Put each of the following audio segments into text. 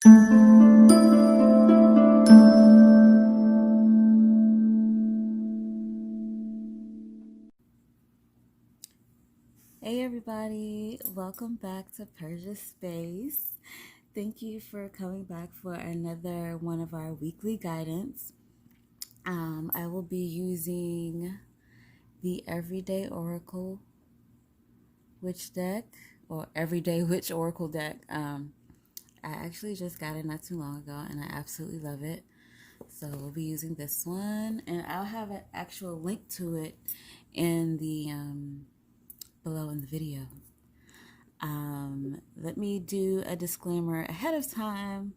Hey everybody, welcome back to Persia Space. Thank you for coming back for another one of our weekly guidance. I will be using the Everyday Oracle Witch deck, or Everyday Witch Oracle deck. I actually just got it not too long ago and I absolutely love it. So we'll be using this one, and I'll have an actual link to it in the below in the video. Let me do a disclaimer ahead of time.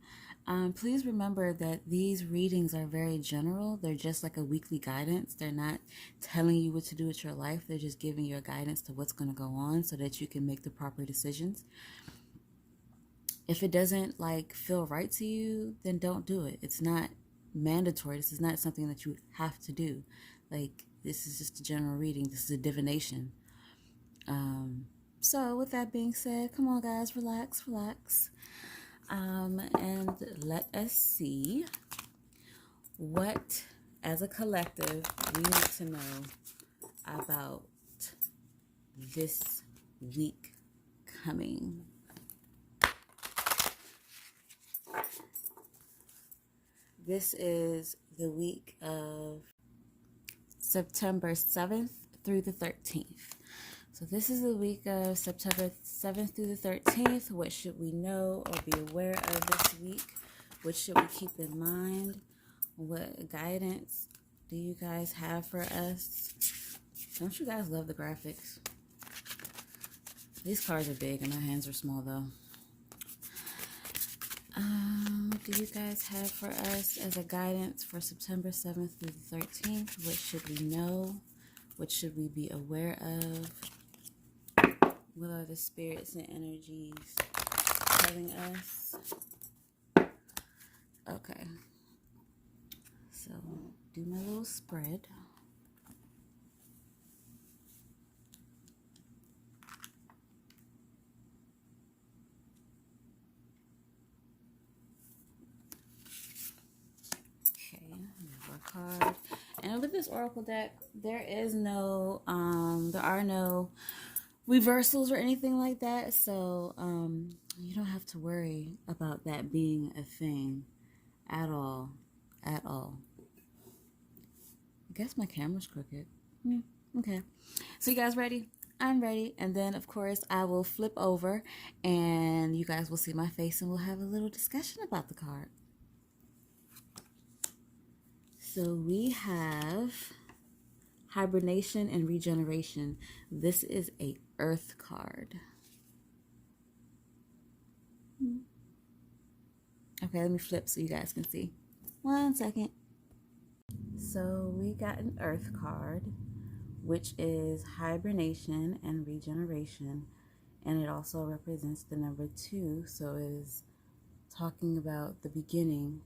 Please remember that these readings are very general. They're just like a weekly guidance. They're not telling you what to do with your life. They're just giving you a guidance to what's going to go on so that you can make the proper decisions. If it doesn't feel right to you, then don't do it. It's not mandatory. This is not something that you have to do. This is just a general reading. This is a divination. So with that being said, come on guys, relax. And let us see what, as a collective, we need to know about this week coming. This is the week of September 7th through the 13th. So this is the week of September 7th through the 13th. What should we know or be aware of this week? What should we keep in mind? What guidance do you guys have for us? Don't you guys love the graphics? These cards are big and my hands are small though. What do you guys have for us as a guidance for September 7th through the 13th? What should we know? What should we be aware of? What are the spirits and energies telling us? Okay. So, do my little spread. Okay, another card. And with this oracle deck, there are no reversals or anything like that, so you don't have to worry about that being a thing at all. I guess my camera's crooked. Okay, so you guys ready? I'm ready. And then of course I will flip over and you guys will see my face and we'll have a little discussion about the card. So we have hibernation and regeneration. This is a earth card. Okay, let me flip so you guys can see. 1 second. So we got an earth card, which is hibernation and regeneration, and it also represents the number 2, so it is talking about the beginning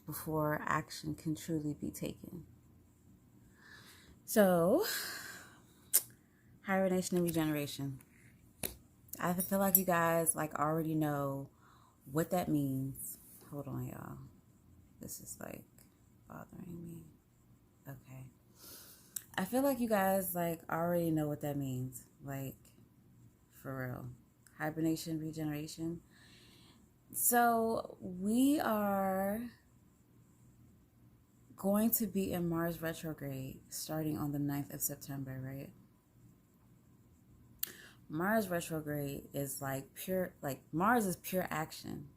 before action can truly be taken. So, hibernation and regeneration. I feel like you guys already know what that means. Hold on, y'all. This is bothering me. Okay. I feel like you guys already know what that means. For real. Hibernation, regeneration. So we are going to be in Mars retrograde starting on the 9th of September, right? Mars retrograde is Mars is pure action,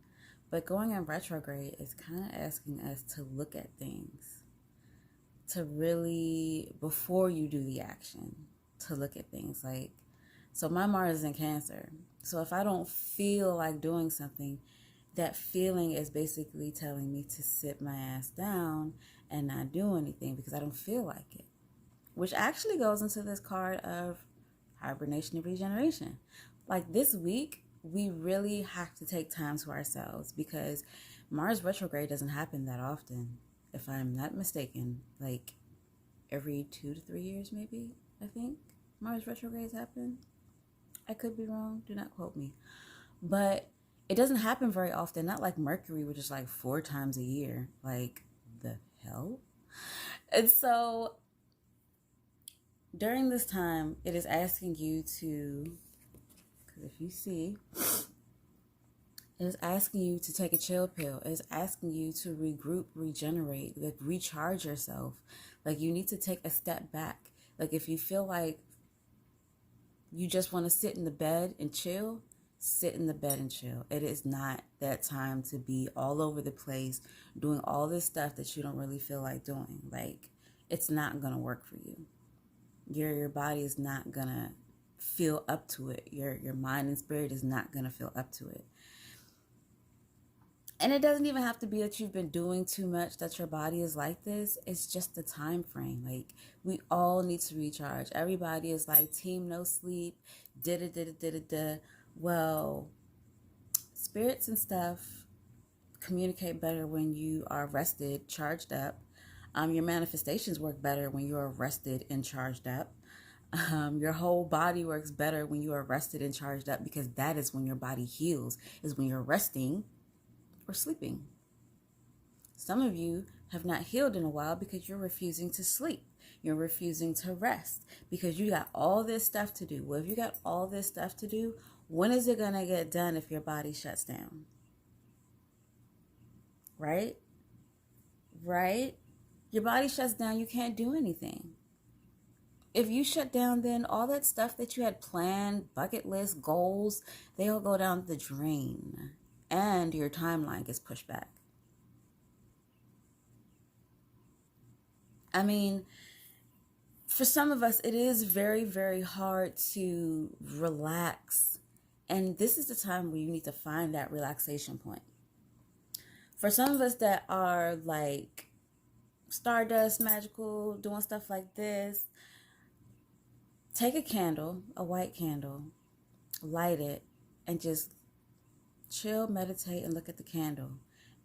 but going in retrograde is kind of asking us to look at things, to really, before you do the action, to look at things. So my Mars is in Cancer, so if I don't feel like doing something, that feeling is basically telling me to sit my ass down and not do anything because I don't feel like it, which actually goes into this card of hibernation and regeneration. This week, we really have to take time to ourselves because Mars retrograde doesn't happen that often. If I'm not mistaken, every 2 to 3 years, maybe, I think Mars retrogrades happen. I could be wrong. Do not quote me. But It doesn't happen very often, not like Mercury, which is like 4 times a year. Like, the hell? And so during this time, it is asking you to, because if you see, it is asking you to take a chill pill. It is asking you to regroup, regenerate, like recharge yourself. Like, you need to take a step back. Like, if you feel like you just want to sit in the bed and chill, sit in the bed and chill. It is not that time to be all over the place doing all this stuff that you don't really feel like doing. Like, it's not going to work for you. Your body is not going to feel up to it. Your mind and spirit is not going to feel up to it. And it doesn't even have to be that you've been doing too much, that your body is like this. It's just the time frame. Like, we all need to recharge. Everybody is like, team no sleep, da-da-da-da-da-da. Well, spirits and stuff communicate better when you are rested, charged up. Your manifestations work better when you are rested and charged up. Your whole body works better when you are rested and charged up, because that is when your body heals, is when you're resting or sleeping. Some of you have not healed in a while because you're refusing to sleep. You're refusing to rest because you got all this stuff to do. Well, if you got all this stuff to do, when is it going to get done if your body shuts down? Right? Right? Your body shuts down, you can't do anything. If you shut down, then all that stuff that you had planned, bucket list, goals, they all go down the drain. And your timeline gets pushed back. I mean, for some of us, it is very, very hard to relax. And this is the time where you need to find that relaxation point. For some of us that are like stardust, magical, doing stuff like this, take a candle, a white candle, light it, and just chill, meditate, and look at the candle.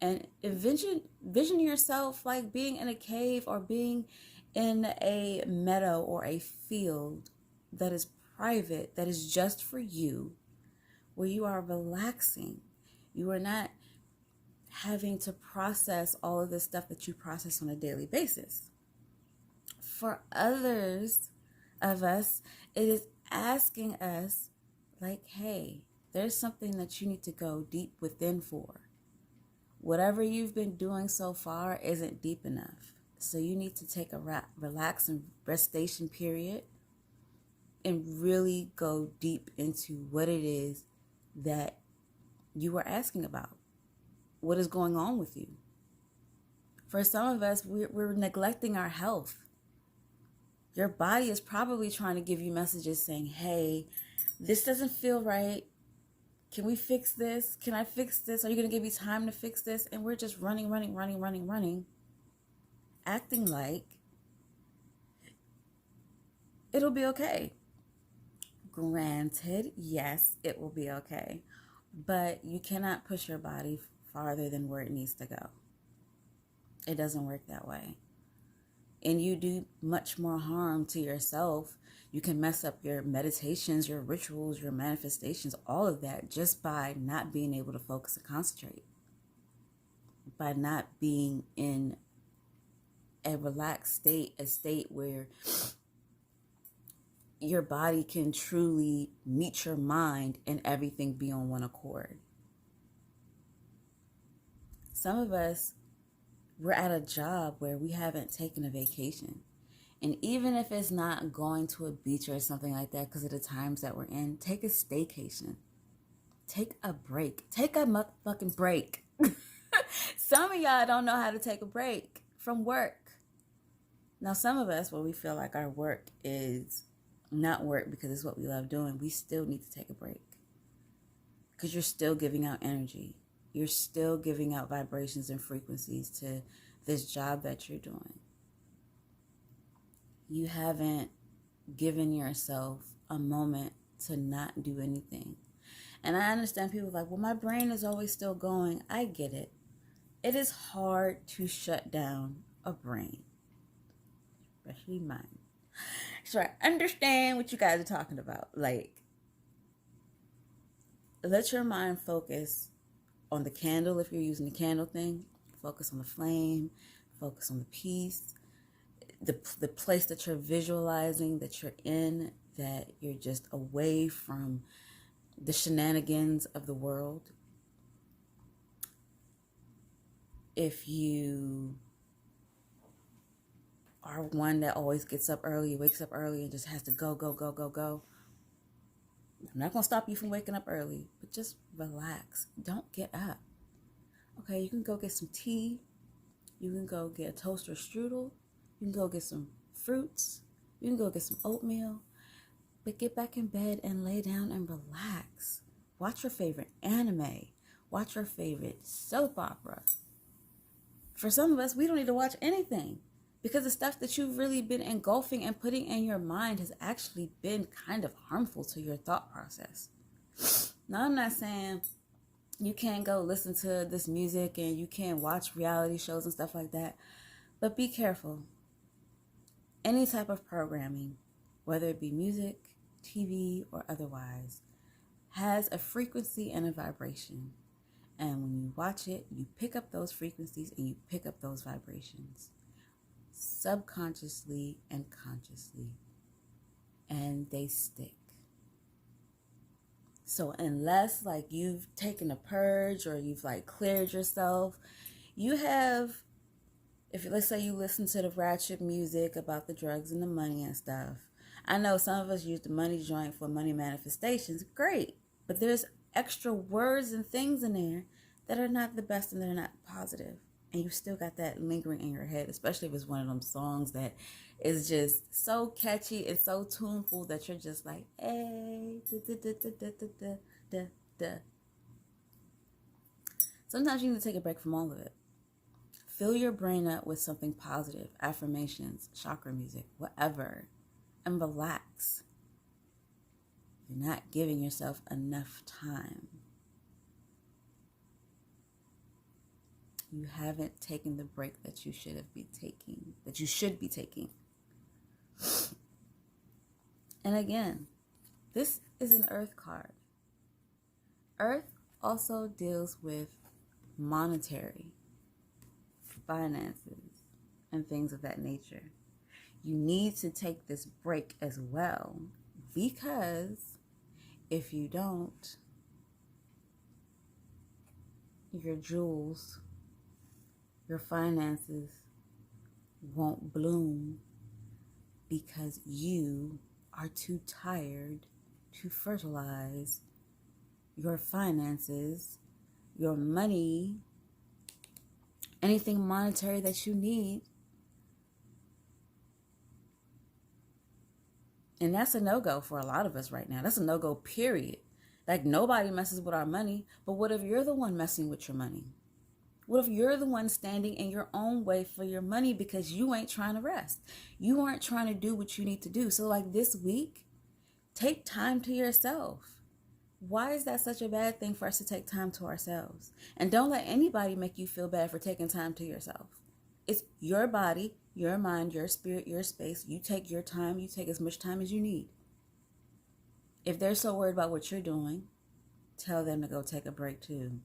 And vision yourself like being in a cave or being in a meadow or a field that is private, that is just for you, where you are relaxing. You are not having to process all of the stuff that you process on a daily basis. For others of us, it is asking us like, hey, there's something that you need to go deep within for. Whatever you've been doing so far isn't deep enough. So you need to take a relax and restation period and really go deep into what it is that you are asking about. What is going on with you? For some of us, we're neglecting our health. Your body is probably trying to give you messages saying, hey, this doesn't feel right. Can we fix this? Can I fix this? Are you going to give me time to fix this? And we're just running, acting like it'll be okay. Granted, yes, it will be okay. But you cannot push your body farther than where it needs to go. It doesn't work that way. And you do much more harm to yourself. You can mess up your meditations, your rituals, your manifestations, all of that, just by not being able to focus and concentrate. By not being in a relaxed state, a state where your body can truly meet your mind and everything be on one accord. Some of us, we're at a job where we haven't taken a vacation. And even if it's not going to a beach or something like that because of the times that we're in, take a staycation. Take a break. Take a motherfucking break. Some of y'all don't know how to take a break from work. Now, some of us, where we feel like our work is not work because it's what we love doing, we still need to take a break. Because you're still giving out energy. You're still giving out vibrations and frequencies to this job that you're doing. You haven't given yourself a moment to not do anything. And I understand people like, well, my brain is always still going. I get it. It is hard to shut down a brain, especially mine. So I understand what you guys are talking about. Like, let your mind focus on the candle if you're using the candle thing. Focus on the flame, focus on the peace, the place that you're visualizing, that you're in, that you're just away from the shenanigans of the world. If you are one that always gets up early, wakes up early, and just has to go, go, go, go, go, I'm not going to stop you from waking up early, but just relax. Don't get up. Okay, you can go get some tea. You can go get a toast or strudel. You can go get some fruits. You can go get some oatmeal. But get back in bed and lay down and relax. Watch your favorite anime. Watch your favorite soap opera. For some of us, we don't need to watch anything because the stuff that you've really been engulfing and putting in your mind has actually been kind of harmful to your thought process. Now, I'm not saying you can't go listen to this music and you can't watch reality shows and stuff like that, but be careful. Any type of programming, whether it be music, TV, or otherwise, has a frequency and a vibration. And when you watch it, you pick up those frequencies and you pick up those vibrations subconsciously and consciously, and they stick. So unless like you've taken a purge or you've like cleared yourself, you have, if let's say you listen to the ratchet music about the drugs and the money and stuff. I know some of us use the money joint for money manifestations. Great. But there's extra words and things in there that are not the best and they're not positive. And you still got that lingering in your head, especially if it's one of them songs that is just so catchy and so tuneful that you're just like, hey, da, da, da, da, da, da, da, da. Sometimes you need to take a break from all of it. Fill your brain up with something positive, affirmations, chakra music, whatever, and relax. You're not giving yourself enough time. You haven't taken the break that you should be taking. And again, this is an Earth card. Earth also deals with monetary, finances, and things of that nature. You need to take this break as well, because if you don't, your jewels, your finances won't bloom because you are too tired to fertilize your finances, your money, anything monetary that you need. And that's a no-go for a lot of us right now. That's a no-go, period. Like, nobody messes with our money. But what if you're the one messing with your money? What if you're the one standing in your own way for your money because you ain't trying to rest? You aren't trying to do what you need to do. So like this week, take time to yourself. Why is that such a bad thing for us to take time to ourselves? And don't let anybody make you feel bad for taking time to yourself. It's your body, your mind, your spirit, your space. You take your time. You take as much time as you need. If they're so worried about what you're doing, tell them to go take a break too.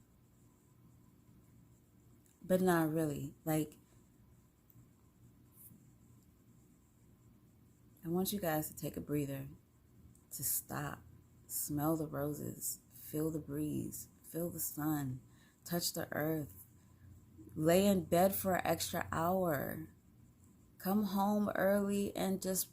But not really. Like, I want you guys to take a breather, to stop, smell the roses, feel the breeze, feel the sun, touch the earth, lay in bed for an extra hour, come home early and just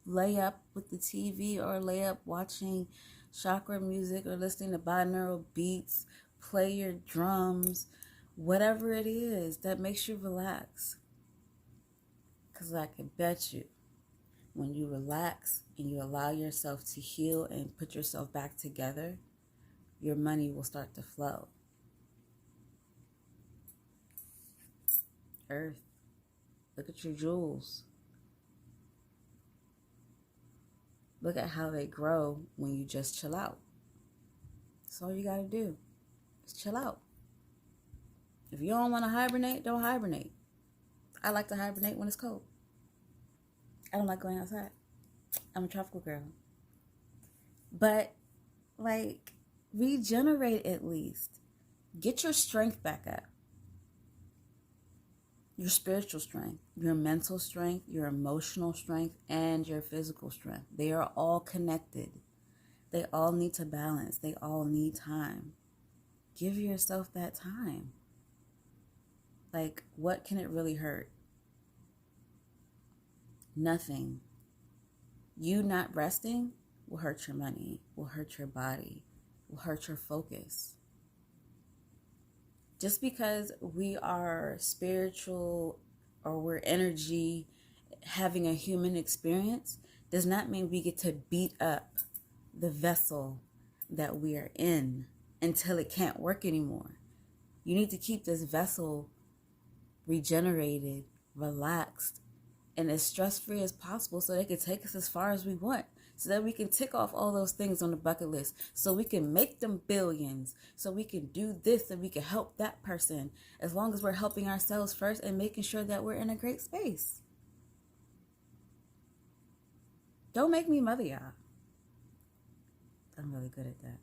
lay up with the TV or lay up watching chakra music or listening to binaural beats, play your drums, whatever it is that makes you relax. Because I can bet you, when you relax and you allow yourself to heal and put yourself back together, your money will start to flow. Earth, look at your jewels. Look at how they grow when you just chill out. That's all you got to do. Is chill out. If you don't want to hibernate, don't hibernate. I like to hibernate when it's cold. I don't like going outside. I'm a tropical girl. But, like, regenerate at least. Get your strength back up. Your spiritual strength, your mental strength, your emotional strength, and your physical strength. They are all connected. They all need to balance. They all need time. Give yourself that time. Like, what can it really hurt? Nothing. You not resting will hurt your money, will hurt your body, will hurt your focus. Just because we are spiritual or we're energy having a human experience does not mean we get to beat up the vessel that we are in until it can't work anymore. You need to keep this vessel regenerated, relaxed, and as stress-free as possible so they can take us as far as we want, so that we can tick off all those things on the bucket list, so we can make them billions, so we can do this and we can help that person, as long as we're helping ourselves first and making sure that we're in a great space. Don't make me mother y'all. I'm really good at that.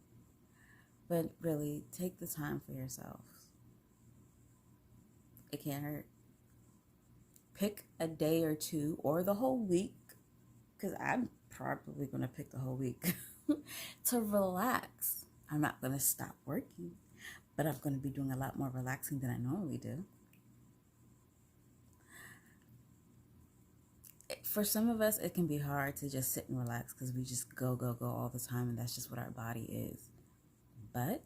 But really, take the time for yourselves. It can't hurt. Pick a day or two or the whole week, because I'm probably going to pick the whole week, to relax. I'm not going to stop working, but I'm going to be doing a lot more relaxing than I normally do. For some of us, it can be hard to just sit and relax because we just go all the time, and that's just what our body is. But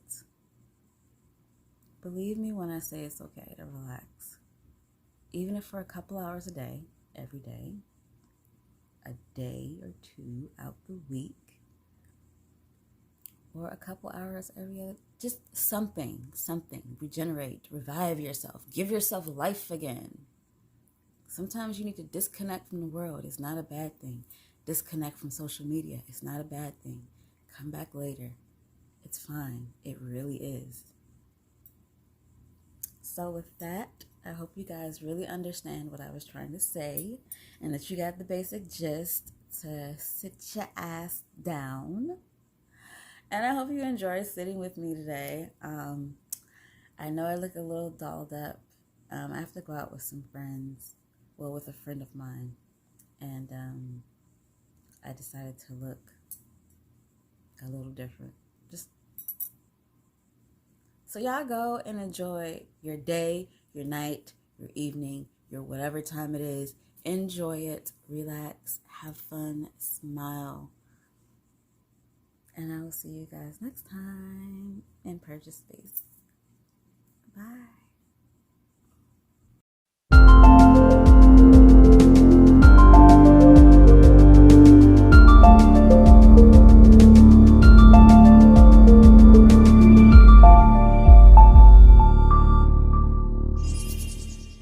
believe me when I say it's okay to relax. Even if for a couple hours a day, every day, a day or two out the week, or a couple hours every other, just something, regenerate, revive yourself, give yourself life again. Sometimes you need to disconnect from the world. It's not a bad thing. Disconnect from social media. It's not a bad thing. Come back later. It's fine. It really is. So with that, I hope you guys really understand what I was trying to say and that you got the basic gist to sit your ass down. And I hope you enjoyed sitting with me today. I know I look a little dolled up. I have to go out with some friends. Well, with a friend of mine. And I decided to look a little different. So y'all go and enjoy your day, your night, your evening, your whatever time it is. Enjoy it, relax, have fun, smile. And I will see you guys next time in Purchase Space. Bye.